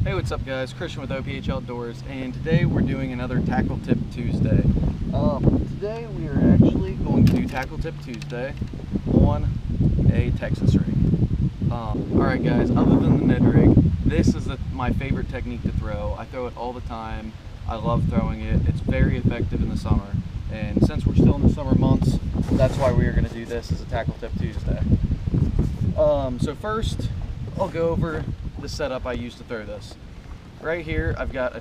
Hey, what's up guys? Christian with OPH Outdoors, and today we're doing another Tackle Tip Tuesday. Today we are actually going to do Tackle Tip Tuesday on a Texas rig. Alright guys, other than the Ned rig, this is my favorite technique to throw. I throw it all the time. I love throwing it. It's very effective in the summer. And since we're still in the summer months, that's why we are going to do this as a Tackle Tip Tuesday. So first, I'll go over the setup I use to throw this. Right here, I've got a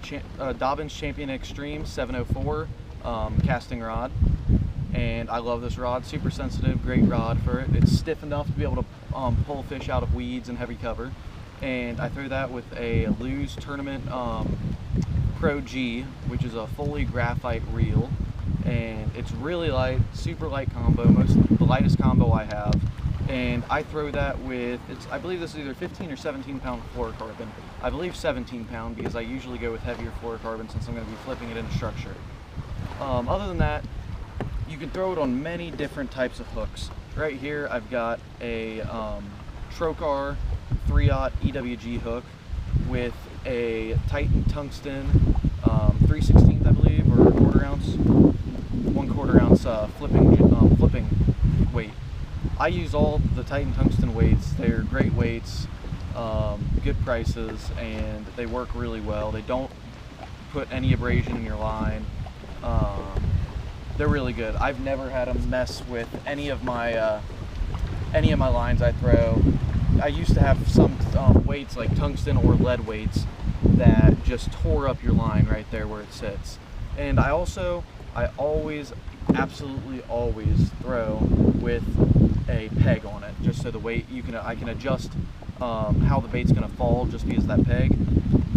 Dobyns Champion Extreme 704 casting rod, and I love this rod. Super sensitive, great rod for it. It's stiff enough to be able to pull fish out of weeds and heavy cover. And I throw that with a Lew's Tournament Pro G, which is a fully graphite reel, and it's really light, super light combo, the lightest combo I have. And I throw that with, I believe this is either 15 or 17 pound fluorocarbon. I believe 17 pound because I usually go with heavier fluorocarbon since I'm going to be flipping it into structure. Other than that, you can throw it on many different types of hooks. Right here I've got a Trokar 3/0 EWG hook with a Titan Tungsten 3/16 I believe, or 1/4 ounce, 1/4 ounce flipping weight. I use all the Titan Tungsten weights. They're great weights, good prices, and they work really well. They don't put any abrasion in your line. They're really good. I've never had them mess with any of my lines I throw. I used to have some weights like tungsten or lead weights that just tore up your line right there where it sits. And I always, absolutely always throw with a peg on it, just so the weight I can adjust how the bait's gonna fall just because of that peg.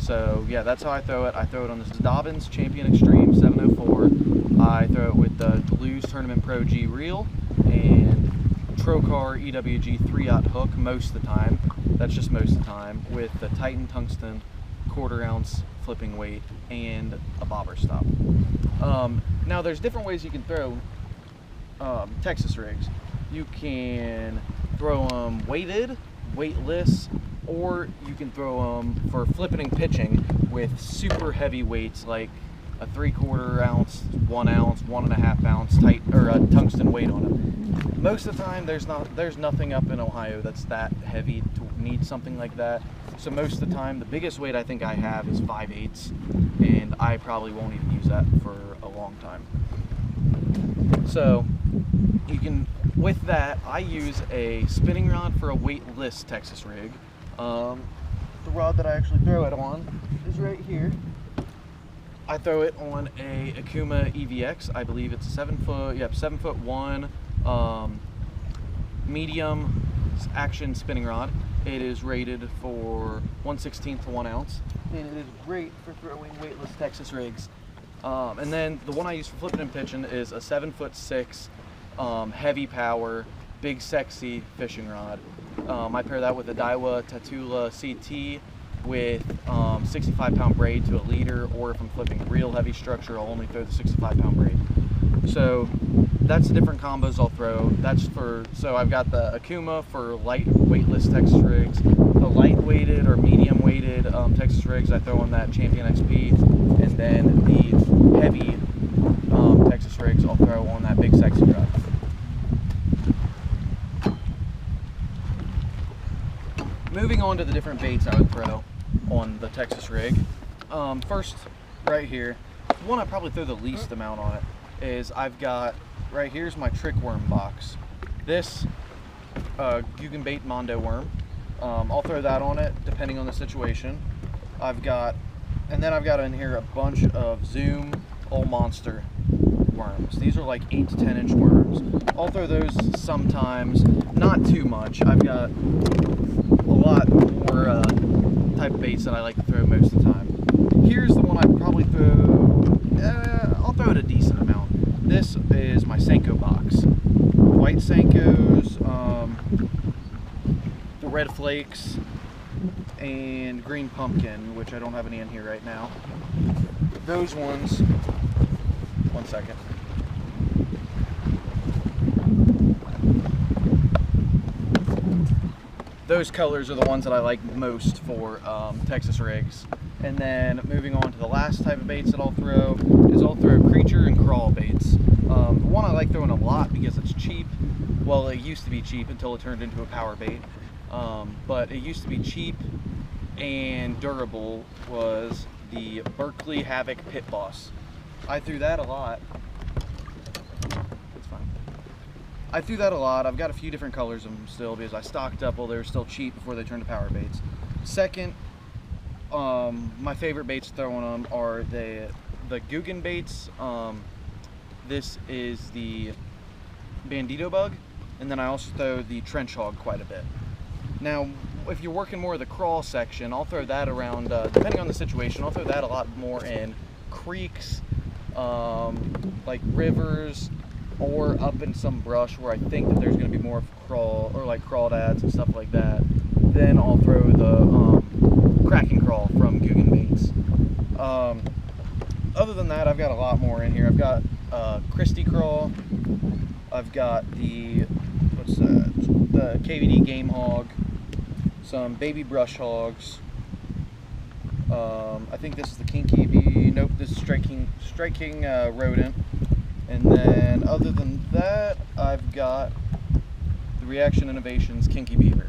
So yeah, that's how I throw it. I throw it on this Dobyns Champion Extreme 704. I throw it with the Lew's Tournament Pro G reel and Trokar EWG 3/0 hook most of the time. That's just most of the time, with the Titan Tungsten 1/4 ounce flipping weight and a bobber stop. Now there's different ways you can throw Texas rigs. You can throw them weighted, weightless, or you can throw them for flipping and pitching with super heavy weights like a 3/4 ounce, 1 ounce, 1.5 ounce tungsten weight on it. Most of the time, there's nothing up in Ohio that's that heavy to need something like that. So most of the time, the biggest weight I think I have is 5/8, and I probably won't even use that for a long time. So with that, I use a spinning rod for a weightless Texas rig. The rod that I actually throw it on is right here. I throw it on a Okuma EVX. I believe it's a 7'1" medium action spinning rod. It is rated for 1/16 to 1 ounce, and it is great for throwing weightless Texas rigs. And then the one I use for flipping and pitching is a 7'6" heavy power, big sexy fishing rod. I pair that with a Daiwa Tatula CT with 65 pound braid to a leader, or if I'm flipping real heavy structure, I'll only throw the 65 pound braid. So that's the different combos I'll throw. So I've got the Okuma for light weightless Texas rigs, the light weighted or medium weighted Texas rigs I throw on that Champion XP, and then the heavy Texas rigs I'll throw on that big sexy rod. Moving on to the different baits I would throw on the Texas rig. First, right here, the one I probably throw the least amount on it is I've got, right here's my trick worm box. This Guggen Bait Mondo worm. I'll throw that on it depending on the situation. And then I've got in here a bunch of Zoom Old Monster worms. These are like 8 to 10 inch worms. I'll throw those sometimes, not too much. I've got a lot more type of baits that I like to throw most of the time. Here's the one I'd probably throw, I'll throw it a decent amount. This is my Senko box. White Senkos, the Red Flakes, and Green Pumpkin, which I don't have any in here right now. Those ones, one second. those colors are the ones that I like most for Texas rigs. And then moving on to the last type of baits that I'll throw is I'll throw creature and crawl baits. The one I like throwing a lot because it's cheap. Well, it used to be cheap until it turned into a power bait. But it used to be cheap and durable was the Berkley Havoc Pit Boss. I threw that a lot. It's fine. I threw that a lot. I've got a few different colors of them still because I stocked up while they were still cheap before they turned to power baits. Second, my favorite baits to throw on them are the Googan baits. This is the Bandito Bug, and then I also throw the Trench Hog quite a bit. Now, if you're working more of the crawl section, I'll throw that around, depending on the situation, I'll throw that a lot more in creeks, like rivers, or up in some brush where I think that there's going to be more crawl, or like crawdads and stuff like that. Then I'll throw the Crack and Crawl from Googan Baits. Other than that, I've got a lot more in here. I've got Christy Crawl, I've got the, what's that, the KVD Game Hog, some baby brush hogs. I think this is the Kinky Bee. Nope, this is Striking Rodent. And then other than that, I've got the Reaction Innovations Kinky Beaver.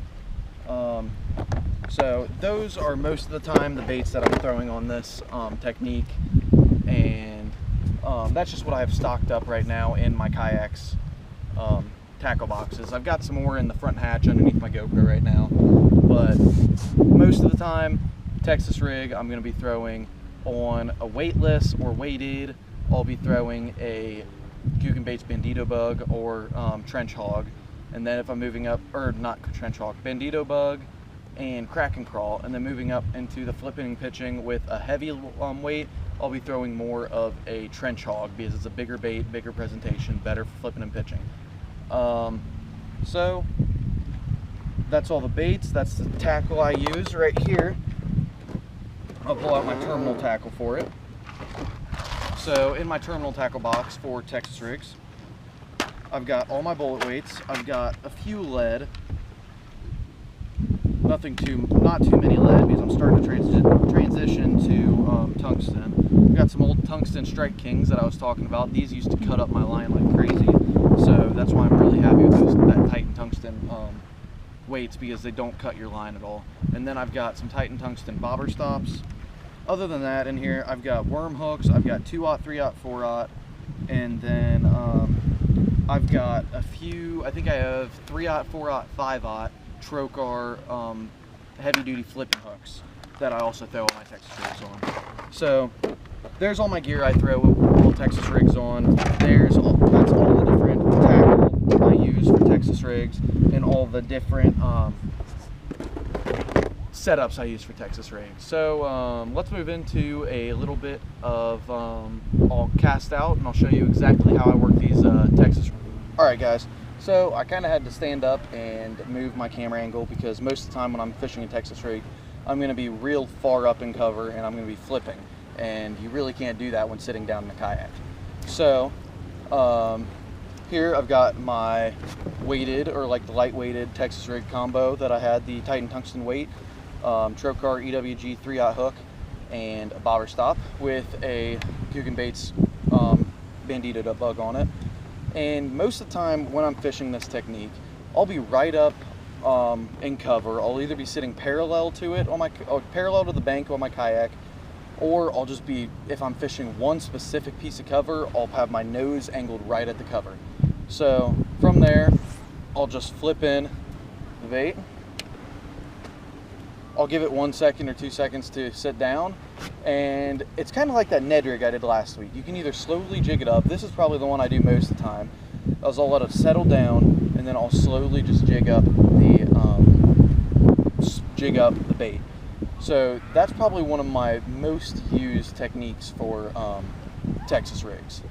So those are most of the time the baits that I'm throwing on this technique, and that's just what I have stocked up right now in my kayaks tackle boxes. I've got some more in the front hatch underneath my GoPro right now, but most of the time, Texas rig, I'm going to be throwing on a weightless or weighted. I'll be throwing a Googan Baits Bandito Bug or Trench Hog, and then if I'm moving up, or not Trench Hog, Bandito Bug and Crack and Crawl, and then moving up into the flipping and pitching with a heavy weight, I'll be throwing more of a Trench Hog because it's a bigger bait, bigger presentation, better for flipping and pitching. So that's all the baits. That's the tackle I use right here. I'll pull out my terminal tackle for it. So in my terminal tackle box for Texas rigs, I've got all my bullet weights. I've got a few lead. Not too many lead because I'm starting to transition to tungsten. I've got some old tungsten Strike Kings that I was talking about. These used to cut up my line like crazy, so that's why I'm really happy with that Titan tungsten weights, because they don't cut your line at all. And then I've got some Titan tungsten bobber stops. Other than that, in here I've got worm hooks. I've got 2/0, 3/0, 4/0, and then I've got a few. I think I have 3/0, 4/0, 5/0 Trokar heavy duty flipping hooks that I also throw all my Texas rigs on. So there's all my gear I throw all Texas rigs on. That's all the different tackle I use for Texas rigs and all the different setups I use for Texas rigs. So let's move into a little bit of I'll cast out and I'll show you exactly how I work these Texas rigs. Alright guys, so I kind of had to stand up and move my camera angle because most of the time when I'm fishing a Texas rig, I'm going to be real far up in cover and I'm going to be flipping, and you really can't do that when sitting down in a kayak. So here I've got my weighted, or like the light weighted Texas rig combo that I had, the Titan tungsten weight, Trokar EWG 3/0 hook, and a bobber stop with a Googan Baits Bandito Bug on it. And most of the time when I'm fishing this technique, I'll be right up in cover. I'll either be sitting parallel to it parallel to the bank on my kayak, or I'll just be, if I'm fishing one specific piece of cover, I'll have my nose angled right at the cover. So from there, I'll just flip in the bait. I'll give it 1 second or 2 seconds to sit down, and it's kind of like that Ned rig I did last week. You can either slowly jig it up. This is probably the one I do most of the time. I'll let it settle down, and then I'll slowly just jig up the bait. So that's probably one of my most used techniques for Texas rigs.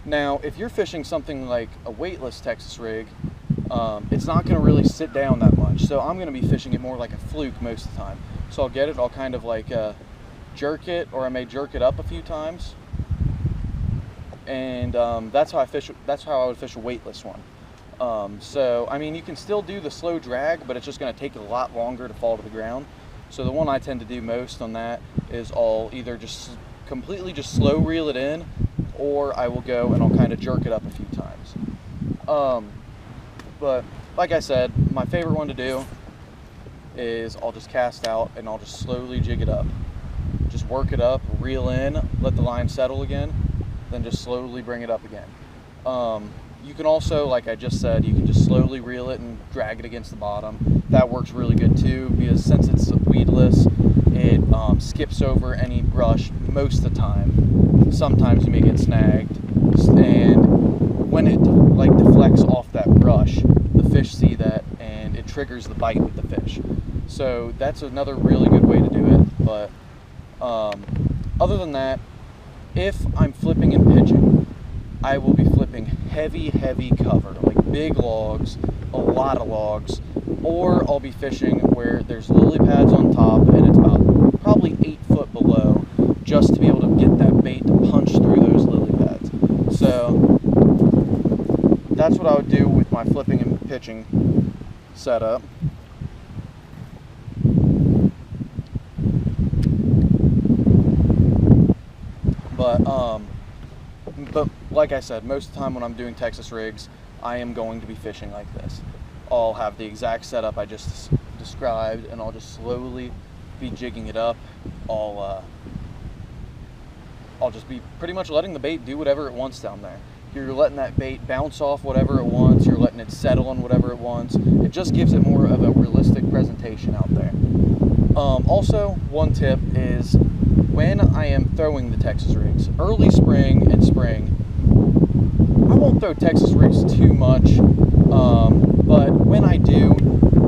Now, if you're fishing something like a weightless Texas rig, it's not going to really sit down that much. So I'm going to be fishing it more like a fluke most of the time. So I'll get it, I'll kind of like jerk it, or I may jerk it up a few times. And that's how I would fish a weightless one. So, I mean, you can still do the slow drag, but it's just going to take a lot longer to fall to the ground. So the one I tend to do most on that is I'll either just completely just slow reel it in, or I will go and I'll kind of jerk it up a few times. But like I said, my favorite one to do is I'll just cast out and I'll just slowly jig it up. Just work it up, reel in, let the line settle again, then just slowly bring it up again. You can also, like I just said, you can just slowly reel it and drag it against the bottom. That works really good too, because since it's weedless, it skips over any brush most of the time. Sometimes you may get snagged, and when it like deflects off that brush, the fish see that and it triggers the bite with the fish. So that's another really good way to do it. But other than that, if I'm flipping and pitching, I will be flipping heavy cover, like big logs, a lot of logs, or I'll be fishing where there's lily pads on top and it's about probably 8 foot below, just to be able to get that bait to punch through those lily pads. So that's what I would do with my flipping and pitching setup. But like I said, most of the time when I'm doing Texas rigs, I am going to be fishing like this. I'll have the exact setup I just described, and I'll just slowly be jigging it up. I'll just be pretty much letting the bait do whatever it wants down there. You're letting that bait bounce off whatever it wants, you're letting it settle on whatever it wants. It just gives it more of a realistic presentation out there. Also, one tip is when I am throwing the Texas rigs, early spring and spring, I won't throw Texas rigs too much, but when I do,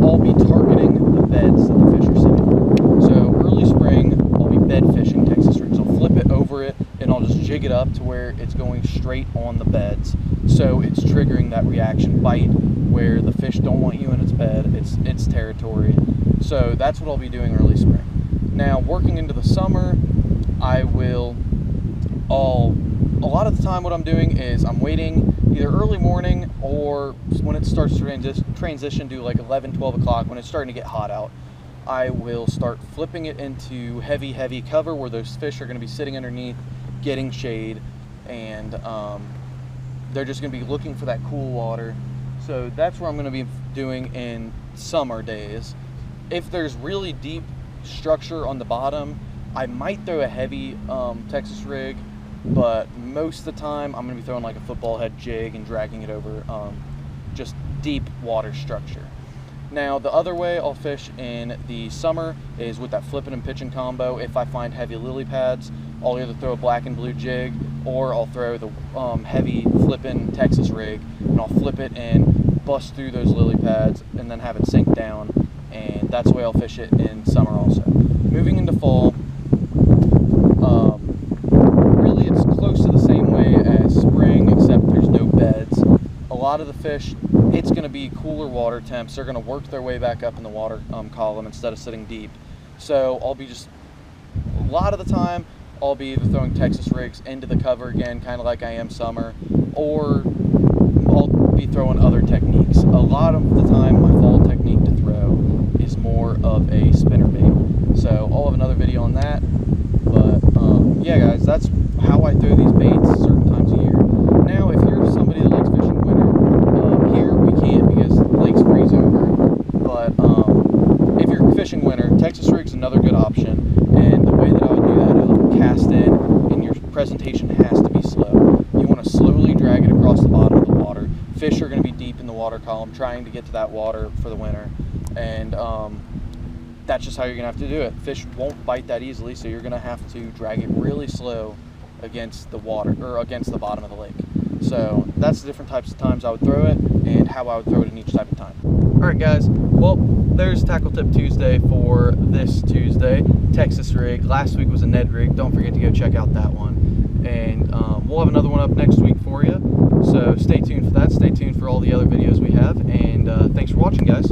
I'll be targeting the beds that the fish are sitting. So early spring, I'll be bed fishing Texas rigs. I'll flip it over it and I'll just jig it up to where it's going straight on the beds. So it's triggering that reaction bite where the fish don't want you in its bed, it's territory. So that's what I'll be doing early spring. Now, working into the summer, a lot of the time what I'm doing is I'm waiting either early morning or when it starts to transition to like 11, 12 o'clock, when it's starting to get hot out, I will start flipping it into heavy cover where those fish are going to be sitting underneath, getting shade, and they're just going to be looking for that cool water. So that's what I'm going to be doing in summer days. If there's really deep structure on the bottom, I might throw a heavy Texas rig, but most of the time I'm going to be throwing like a football head jig and dragging it over just deep water structure. Now, the other way I'll fish in the summer is with that flipping and pitching combo. If I find heavy lily pads, I'll either throw a black and blue jig, or I'll throw the heavy flipping Texas rig, and I'll flip it and bust through those lily pads and then have it sink down, and that's the way I'll fish it in summer also. Moving into fall, really it's close to the same way as spring, except there's no beds. A lot of the fish, it's going to be cooler water temps. They're going to work their way back up in the water column instead of sitting deep. So I'll be a lot of the time, I'll be either throwing Texas rigs into the cover again, kind of like I am summer, or I'll be throwing other techniques. A lot of the time, my fall technique to throw is more of a spinner bait. So I'll have another video on that. But yeah, guys, that's how I throw these baits certain times of year. Now, if you're somebody that likes fishing winter, here we can't because the lakes freeze over. But if you're fishing winter, Texas rig's another good option. And the way that I would do that is I'll cast in, and your presentation has to be slow. You want to slowly drag it across the bottom of the water. Fish are going to be deep in the water column, trying to get to that water for the winter. And that's just how you're going to have to do it. Fish won't bite that easily, so you're going to have to drag it really slow against the water, or against the bottom of the lake. So that's the different types of times I would throw it, and how I would throw it in each type of time. Alright guys, well, there's Tackle Tip Tuesday for this Tuesday. Texas rig. Last week was a Ned rig. Don't forget to go check out that one. And we'll have another one up next week for you. So stay tuned for that. Stay tuned for all the other videos we have. And thanks for watching, guys.